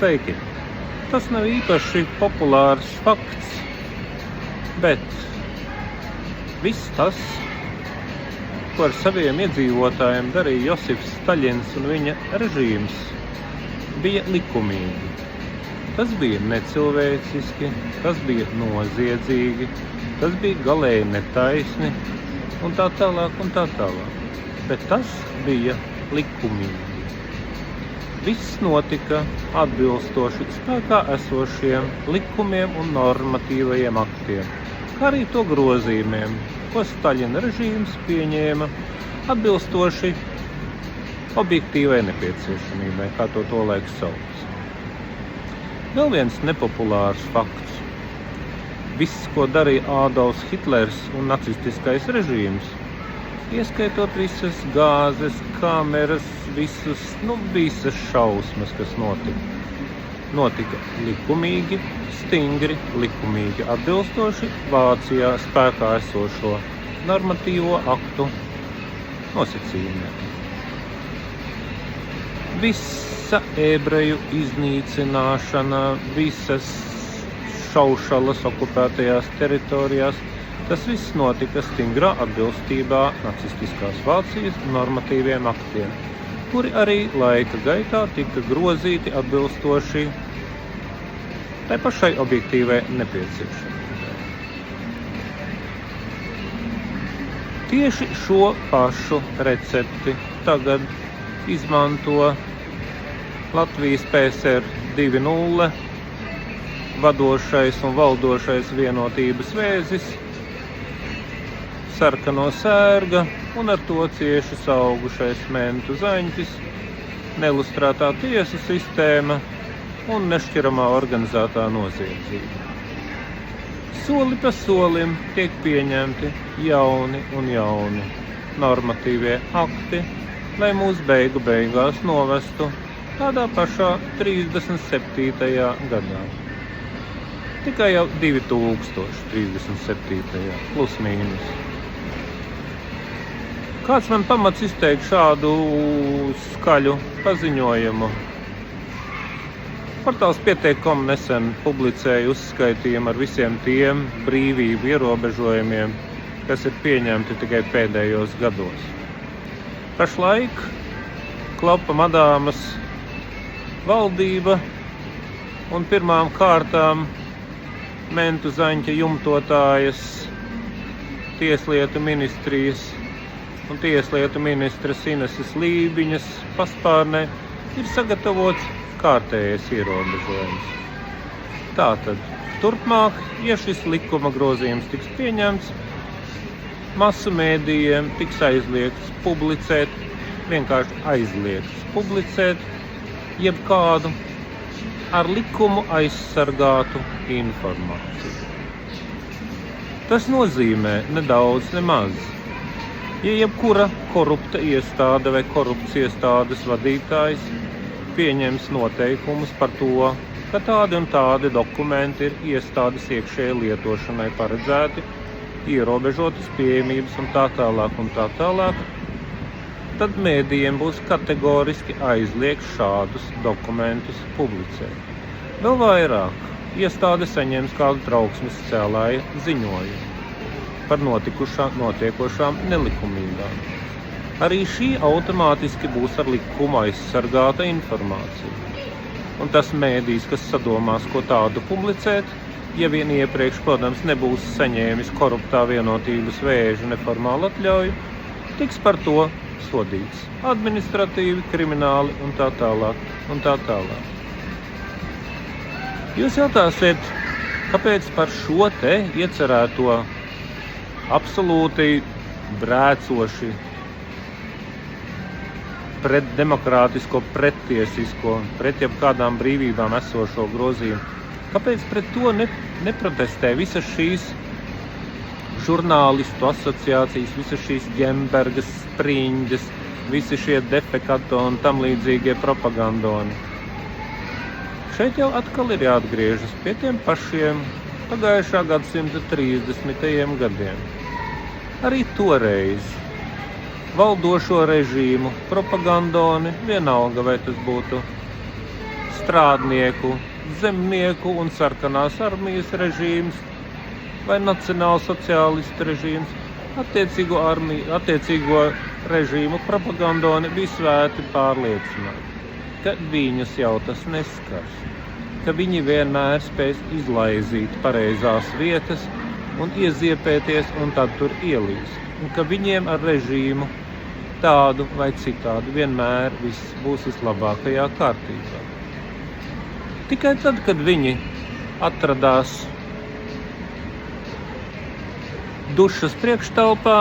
Sveiki! Tas nav īpaši populārs fakts, bet viss tas, ko ar saviem iedzīvotājiem darīja Josifs Staļins un viņa režīms, bija likumīgi. Tas bija necilvēciski, tas bija noziedzīgi, tas bija galēji netaisni un tā tālāk un tā tālāk. Bet tas bija likumīgi. Viss notika atbilstoši spēkā esošiem likumiem un normatīvajiem aktiem, kā arī to grozījumiem, ko Staļina režīms pieņēma atbilstoši objektīvai nepieciešamībai, kā to tolaik sauc. Vēl viens nepopulārs fakts. Viss, ko darīja Ādolfs Hitlers un nacistiskais režīms, ieskaitot visas gāzes, kameras, visas šausmas, kas notika likumīgi, stingri, likumīgi, atbilstoši Vācijā spēkā esošo normatīvo aktu nosacījumiem. Visa ebreju iznīcināšana, visas šaušalas okupētajās teritorijās, tas viss notika stingrā atbilstībā nacistiskās Vācijas normatīviem aktiem, kuri arī laika gaitā tika grozīti atbilstoši tai pašai objektīvai nepieciešamībai. Tieši šo pašu recepti tagad izmanto Latvijas PSR 2.0 vadošais un valdošais vienotības vēzis, sarkano sērga un ar to cieši saugušais mentu zaņķis, nelustrētā tiesu sistēma un nešķiramā organizētā noziedzība. Soli pa solim tiek pieņemti jauni un jauni normatīvie akti, lai mūs beigās novestu tādā pašā 37. gadā. Tikai jau 2037. plus mīnus. Kāds man pamats izteikt šādu skaļu paziņojumu? Portāls Pietiek.com nesen publicēja uzskaitījumu ar visiem tiem brīvību ierobežojumiem, kas ir pieņemti tikai pēdējos gados. Pašlaik Klapa Madāmas valdība un pirmām kārtām mentu zaņķa jumtotājas Tieslietu ministrijas un Tieslietu ministres Ineses Lībiņas paspārnē ir sagatavots kārtējais ierobežojums. Tātad, turpmāk, ja šis likuma grozījums tiks pieņemts, masu mēdījiem tiks aizliegts publicēt, vienkārši aizliegts publicēt jebkādu ar likumu aizsargātu informāciju. Tas nozīmē nedaudz, nemaz. Ja jebkura korupta iestāde vai korupts iestādes vadītājs pieņems noteikumus par to, ka tādi un tādi dokumenti ir iestādes iekšējai lietošanai paredzēti, ierobežotas pieejamības un tā tālāk, tad mēdījiem būs kategoriski aizliegts šādus dokumentus publicēt. Vēl vairāk, iestāde saņems kādu trauksmes cēlāja ziņojumu par notiekošām nelikumībām. Arī šī automātiski būs ar likumu aizsargāta informācija. Un tas mēdījis, kas sadomās, ko tādu publicēt, ja vien iepriekš, protams, nebūs saņēmis koruptā vienotības vēža neformālu atļauju, tiks par to sodīts administratīvi, krimināli un tā tālāk. Jūs jautāsiet, kāpēc par šo te iecerēto absolūti brēcoši pretdemokrātisko, prettiesisko, pret jebkādām brīvībām esošo grozījumu. Kāpēc pret to neprotestē visas šīs žurnālistu asociācijas, visas šīs Ģembergas, Spriņģes, visi šie defekato un tam līdzīgie propagandoni? Šeit jau atkal ir jāatgriežas pie tiem pašiem pagājušā gadsimta 30. gadiem. Arī toreiz valdošo režīmu propagandoni, vienalga vai tas būtu strādnieku, zemnieku un sarkanās armijas režīms vai nacionālsociālistu režīms, attiecīgo režīmu propagandoni bija svēti pārliecināti, ka viņus jau tas neskars, ka viņi vienmēr spēs izlaizīt pareizās vietas un ieziepēties un tad tur ielīst, un ka viņiem ar režīmu tādu vai citādu vienmēr viss būs vislabākajā kārtībā. Tikai tad, kad viņi atradās dušas priekštelpā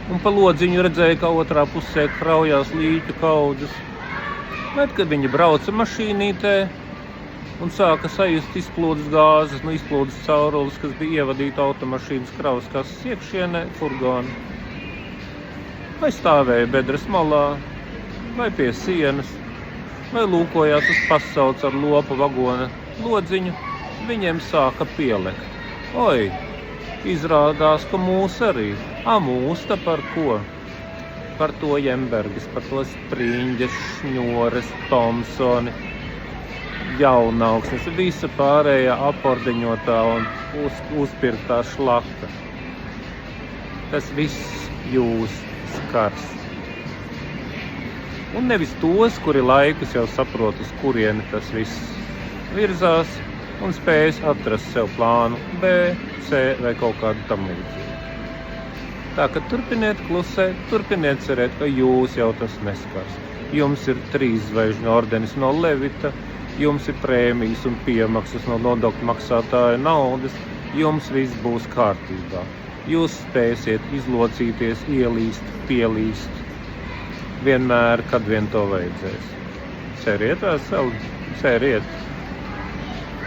un pa lodziņu redzēja, ka otrā pusē kraujās līķu kaudzes, vai kad viņi brauca mašīnītē un sāka sajust izplūdes gāzes, izplūdes caurules, kas bija ievadīta automašīnas kravas kases iekšienē, furgona, vai stāvēja bedres malā, vai pie sienas, vai lūkojās uz pasaules ar lopa vagona lodziņu, viņiem sāka pielekt. Oi, izrādās, ka mūs arī. Mūs ta par ko? Par to Jembergas, par to Spriņģes, Šņores, Tomsoni, Jaunaugsnes, visa pārējā apordeņotā un uzpirktā šlaka. Tas viss jūs skars. Un nevis tos, kuri laikus jau saprot, uz kurieni tas viss virzās un spējas atrast sev plānu B, C vai kaut kādu tam līdzīgu. Tā ka turpiniet klusēt, turpiniet cerēt, ka jūs jau tas neskars. Jums ir 3 zvaigžņu ordenis no Levita, jums ir prēmijas un piemaksas no nodokļu maksātāja naudas, jums viss būs kārtībā. Jūs spēsiet izlocīties, ielīst, pielīst, vienmēr, kad vien to vajadzēs. Ceriet veseli, ceriet!